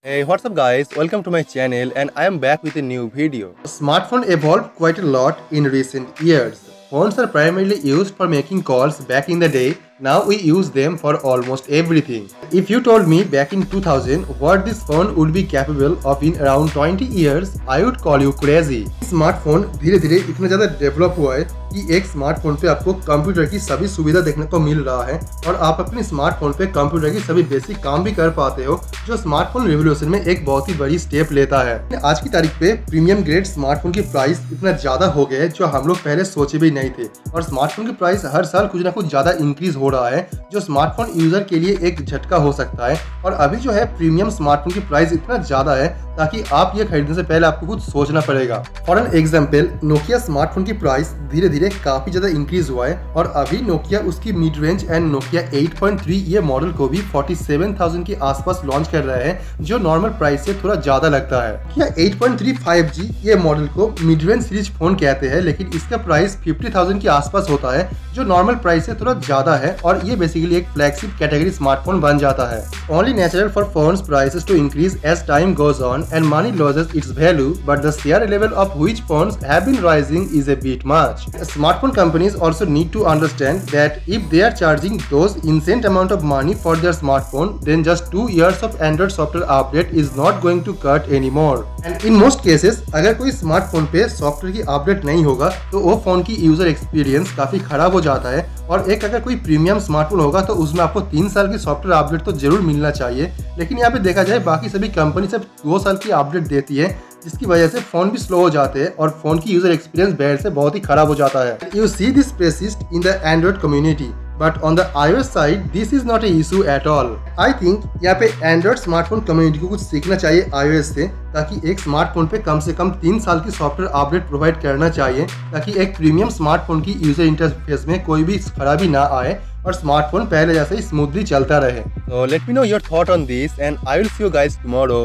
Hey, what's up guys? Welcome to my channel and I am back with a new video. Smartphones evolved quite a lot in recent years. Phones are primarily used for making calls back in the day. Now we use them for almost everything. If you told me back in 2000 what this phone would be capable of in around 20 years, I would call you crazy. Smartphone धीरे धीरे इतना ज़्यादा develop हुआ है कि एक smartphone पे आपको कंप्यूटर की सभी सुविधा देखने को मिल रहा है और आप अपने स्मार्टफोन पे कंप्यूटर की सभी बेसिक काम भी कर पाते हो, जो स्मार्टफोन रिवोल्यूशन में एक बहुत ही बड़ी स्टेप लेता है। आज की तारीख पे प्रीमियम ग्रेड स्मार्टफोन की प्राइस इतना ज़्यादा हो गया है जो हम लोग पहले सोचे भी नहीं थे, और स्मार्टफोन की प्राइस हर साल कुछ ना कुछ ज़्यादा इंक्रीज हो रहा है, जो स्मार्टफोन यूजर के लिए एक झटका हो सकता है। और अभी जो है प्रीमियम स्मार्टफोन की प्राइस इतना ज़्यादा है ताकि आप ये खरीदने से पहले आपको कुछ सोचना पड़ेगा। For an example, Nokia smartphone की प्राइस धीरे धीरे काफी ज्यादा इंक्रीज हुआ है और अभी नोकिया उसकी मिड रेंज एंड नोकिया 8.3 ये मॉडल को भी 47,000 के आसपास लॉन्च कर रहा है, जो नॉर्मल प्राइस से थोड़ा ज्यादा लगता है। नोकिया 8.3 5G ये मॉडल को मिड रेंज सीरीज फोन कहते हैं, लेकिन इसका प्राइस 50,000 के आसपास होता है, जो नॉर्मल प्राइस से थोड़ा ज्यादा है, और ये बेसिकली एक फ्लैगशिप कैटेगरी स्मार्टफोन बन जाता है। Only natural for phones prices to increase as time goes on and money loses its value, but the share level of which phones have been rising is a bit much. Smartphone companies also need to understand that if they are charging those insane amount of money for their smartphone, then just 2 years of Android software update is not going to cut anymore. And in most cases, अगर कोई smartphone पे software की update नहीं होगा तो वो phone की user experience काफी खराब हो जाता है, और एक अगर कोई प्रीमियम स्मार्टफोन होगा तो उसमें आपको 3 साल की सॉफ्टवेयर अपडेट तो जरूर मिलना चाहिए। लेकिन यहाँ पे देखा जाए बाकी सभी कंपनी सिर्फ 2 साल की अपडेट देती है, जिसकी वजह से फोन भी स्लो हो जाते हैं और फोन की यूजर एक्सपीरियंस बैड से बहुत ही खराब हो जाता है। You see this persists in the Android community, but on the iOS side this is not a issue at all. I think यहाँ पे Android स्मार्टफोन कम्युनिटी को कुछ सीखना चाहिए iOS से, ताकि एक स्मार्टफोन पे कम से कम 3 साल की सॉफ्टवेयर अपडेट प्रोवाइड करना चाहिए, ताकि एक प्रीमियम स्मार्टफोन की यूजर इंटरफेस में कोई भी खराबी ना आए और स्मार्टफोन पहले जैसे ही स्मूथली चलता रहे। So let me know your thought on this and I will see you guys tomorrow.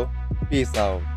Peace out.